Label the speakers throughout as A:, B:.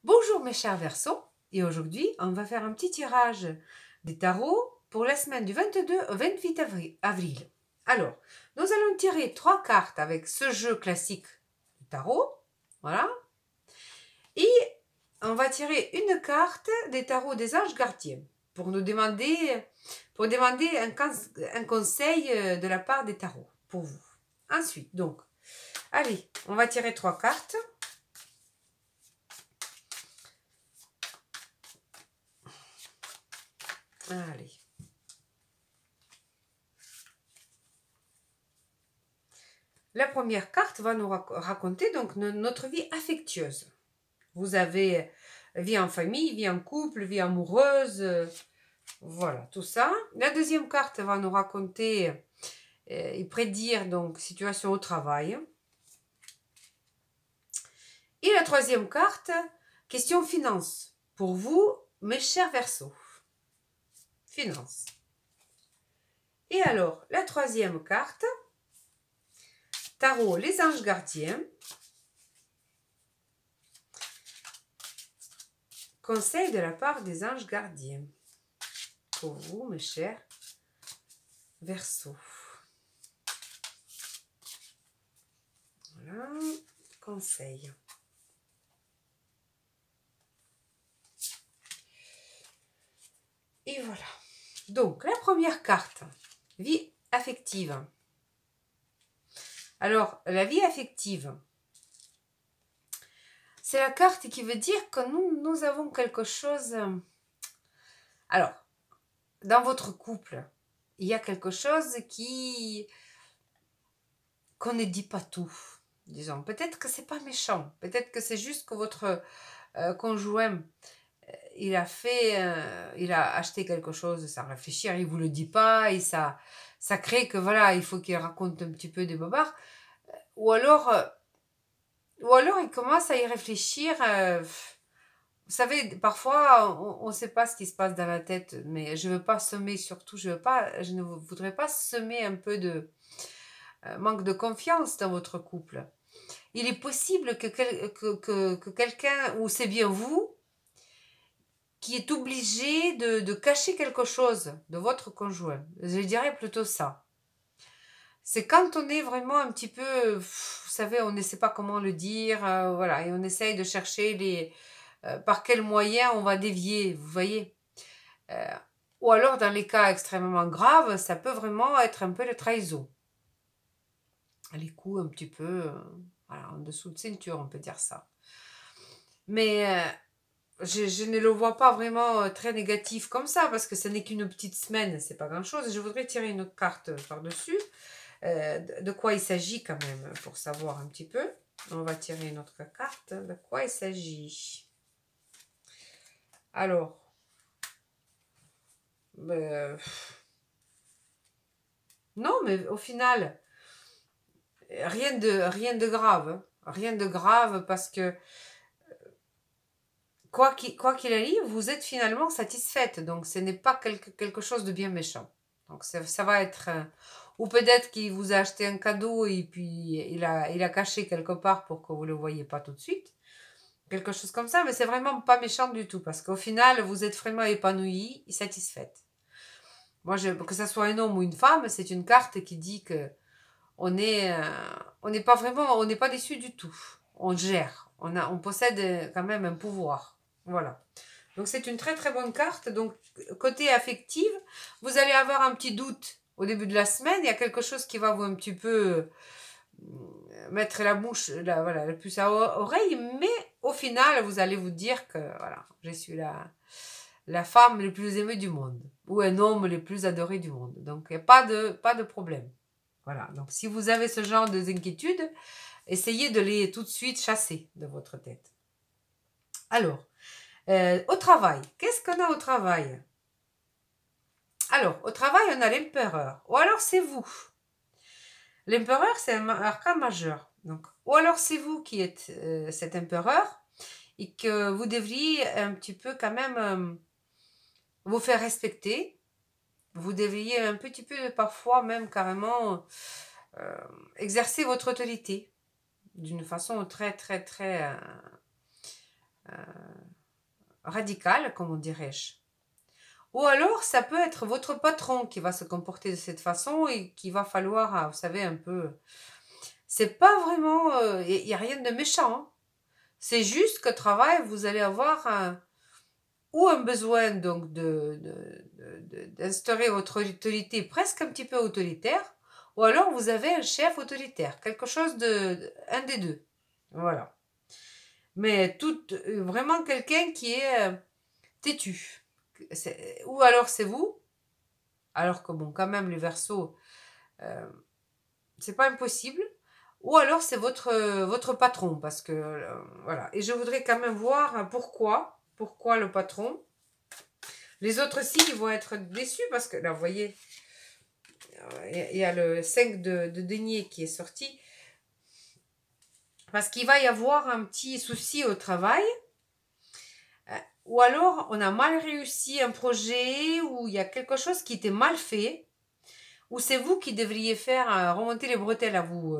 A: Bonjour mes chers Verseaux, et aujourd'hui on va faire un petit tirage des tarots pour la semaine du 22 au 28 avril. Alors, nous allons tirer 3 cartes avec ce jeu classique du tarot, voilà, et on va tirer une carte des tarots des anges gardiens pour nous demander, un conseil de la part des tarots pour vous. Ensuite, donc, allez, on va tirer 3 cartes. Allez. La première carte va nous raconter donc notre vie affectueuse. Vous avez vie en famille, vie en couple, vie amoureuse, voilà, tout ça. La deuxième carte va nous raconter et prédire donc situation au travail. Et la troisième carte, question finance. Pour vous, mes chers Verseaux. Finance. Et alors, la troisième carte, tarot, les anges gardiens. Conseil de la part des anges gardiens. Pour vous, mes chers Verseaux. Voilà, conseil. Et voilà. Donc, la première carte, vie affective. Alors, la vie affective, c'est la carte qui veut dire que nous avons quelque chose... Alors, dans votre couple, il y a quelque chose qu'on ne dit pas tout, disons. Peut-être que c'est pas méchant, peut-être que c'est juste que votre conjoint, il a acheté quelque chose sans réfléchir, il vous le dit pas, et ça crée que voilà, il faut qu'il raconte un petit peu des bobards, ou alors il commence à y réfléchir. Vous savez, parfois, on ne sait pas ce qui se passe dans la tête, mais je ne veux pas semer, surtout, je ne voudrais pas semer un peu de manque de confiance dans votre couple. Il est possible que quelqu'un, ou c'est bien vous, qui est obligé de cacher quelque chose de votre conjoint. Je dirais plutôt ça. C'est quand on est vraiment un petit peu, vous savez, on ne sait pas comment le dire, voilà, et on essaye de chercher par quels moyens on va dévier, vous voyez. Ou alors, dans les cas extrêmement graves, ça peut vraiment être un peu de trahison. Les coups un petit peu, voilà, en dessous de ceinture, on peut dire ça. Mais je ne le vois pas vraiment très négatif comme ça, parce que ce n'est qu'une petite semaine, c'est pas grand-chose. Je voudrais tirer une autre carte par-dessus. De quoi il s'agit quand même, pour savoir un petit peu. On va tirer une autre carte. De quoi il s'agit? Alors, non, mais au final, rien de grave. Hein. Rien de grave, parce que quoi qu'il arrive, vous êtes finalement satisfaite. Donc, ce n'est pas quelque chose de bien méchant. Donc, ça va être... ou peut-être qu'il vous a acheté un cadeau et puis il a caché quelque part pour que vous ne le voyez pas tout de suite. Quelque chose comme ça, mais c'est vraiment pas méchant du tout, parce qu'au final, vous êtes vraiment épanouie et satisfaite. Moi, que ce soit un homme ou une femme, c'est une carte qui dit que on n'est pas vraiment, on n'est pas déçu du tout. On gère, on possède quand même un pouvoir. Voilà. Donc c'est une très très bonne carte. Donc côté affective, vous allez avoir un petit doute au début de la semaine. Il y a quelque chose qui va vous un petit peu mettre la bouche, voilà, le puce à oreille, mais au final, vous allez vous dire que voilà, je suis la femme la plus aimée du monde, ou un homme le plus adoré du monde. Donc il n'y a pas de problème. Voilà, donc si vous avez ce genre d'inquiétudes, essayez de les tout de suite chasser de votre tête. Alors, au travail, qu'est-ce qu'on a au travail? Alors, au travail, on a l'empereur, ou alors c'est vous. L'empereur, c'est un arcane majeur. Donc, ou alors c'est vous qui êtes cet empereur, et que vous devriez un petit peu quand même vous faire respecter. Vous devriez un petit peu, parfois même carrément, exercer votre autorité d'une façon très, très, très radical, comment dirais-je. Ou alors, ça peut être votre patron qui va se comporter de cette façon et qu'il va falloir, vous savez, un peu... C'est pas vraiment... Il n'y a rien de méchant. Hein. C'est juste qu'au travail, vous allez avoir ou un besoin donc d'instaurer votre autorité presque un petit peu autoritaire, ou alors vous avez un chef autoritaire, quelque chose un des deux. Voilà. Mais vraiment quelqu'un qui est têtu. Ou alors c'est vous, alors que bon, quand même les Verseaux, c'est pas impossible. Ou alors c'est votre patron, parce que voilà. Et je voudrais quand même voir pourquoi le patron. Les autres signes vont être déçus parce que là, vous voyez, il y a le 5 de denier qui est sorti. Parce qu'il va y avoir un petit souci au travail. Ou alors, on a mal réussi un projet, ou il y a quelque chose qui était mal fait, ou c'est vous qui devriez faire remonter les bretelles à vous,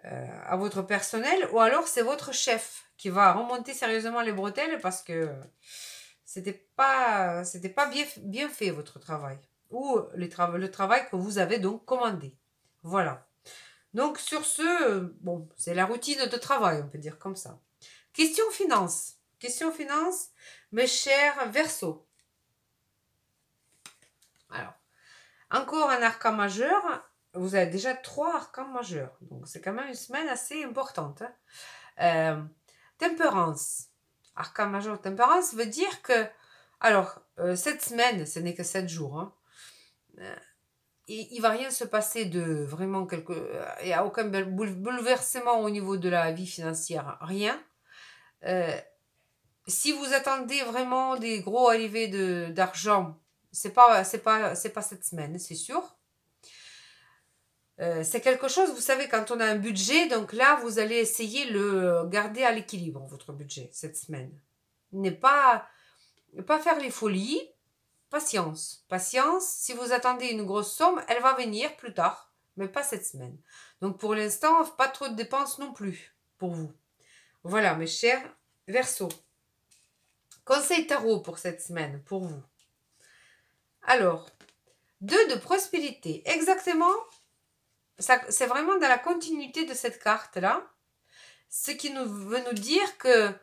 A: à votre personnel, ou alors c'est votre chef qui va remonter sérieusement les bretelles parce que c'était pas bien fait votre travail, ou le travail que vous avez donc commandé. Voilà. Donc sur ce, bon, c'est la routine de travail, on peut dire comme ça. Question finance. Question finance, mes chers Verseaux. Alors, encore un arcan majeur. Vous avez déjà 3 arcans majeurs. Donc, c'est quand même une semaine assez importante. Hein. Tempérance. Arcan majeur tempérance veut dire que... Alors, cette semaine, ce n'est que 7 jours. Hein. Il ne va rien se passer de vraiment quelque... Il n'y a aucun bouleversement au niveau de la vie financière. Rien. Si vous attendez vraiment des gros arrivées d'argent, c'est pas cette semaine, c'est sûr. C'est quelque chose, vous savez, quand on a un budget, donc là, vous allez essayer le garder à l'équilibre, votre budget, cette semaine. Ne pas faire les folies. Patience. Patience, si vous attendez une grosse somme, elle va venir plus tard, mais pas cette semaine. Donc pour l'instant, pas trop de dépenses non plus pour vous. Voilà, mes chers Verseaux. Conseil tarot pour cette semaine, pour vous. Alors, 2 de prospérité. Exactement, c'est vraiment dans la continuité de cette carte-là. Ce qui veut nous dire que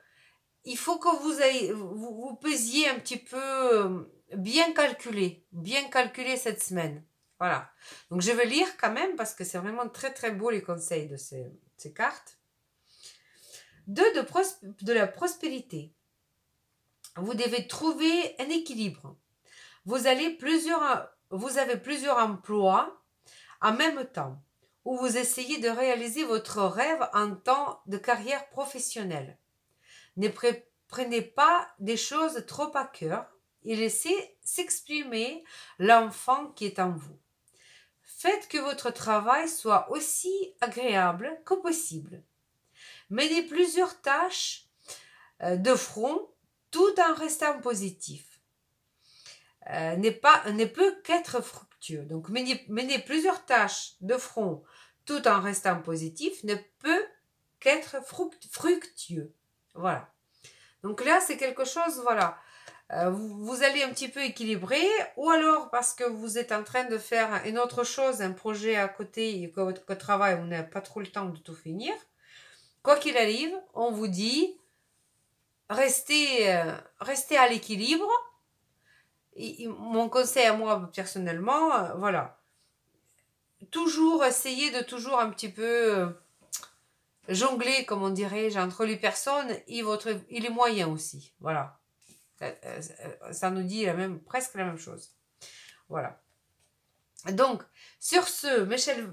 A: il faut que vous pesiez un petit peu bien calculer cette semaine. Voilà. Donc, je vais lire quand même parce que c'est vraiment très, très beau les conseils de ces cartes. 2 de la prospérité. Vous devez trouver un équilibre. Vous avez plusieurs emplois en même temps, où vous essayez de réaliser votre rêve en temps de carrière professionnelle. Ne prenez pas des choses trop à cœur et laissez s'exprimer l'enfant qui est en vous. Faites que votre travail soit aussi agréable que possible. Menez plusieurs tâches de front tout en restant positif. Ne peut qu'être fructueux. Donc, mener plusieurs tâches de front tout en restant positif ne peut qu'être fructueux. Voilà. Donc là, c'est quelque chose, voilà. Vous allez un petit peu équilibrer, ou alors parce que vous êtes en train de faire une autre chose, un projet à côté, et qu'au travail, vous n'avez pas trop le temps de tout finir. Quoi qu'il arrive, on vous dit, restez à l'équilibre. Mon conseil à moi personnellement, voilà, toujours essayer de toujours un petit peu jongler, comme on dirait, entre les personnes et les moyens aussi. Voilà, ça nous dit presque la même chose. Voilà. Donc, sur ce,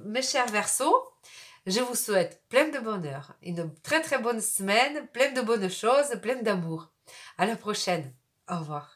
A: mes chers Verseaux, je vous souhaite plein de bonheur, une très très bonne semaine, pleine de bonnes choses, pleine d'amour. À la prochaine. Au revoir.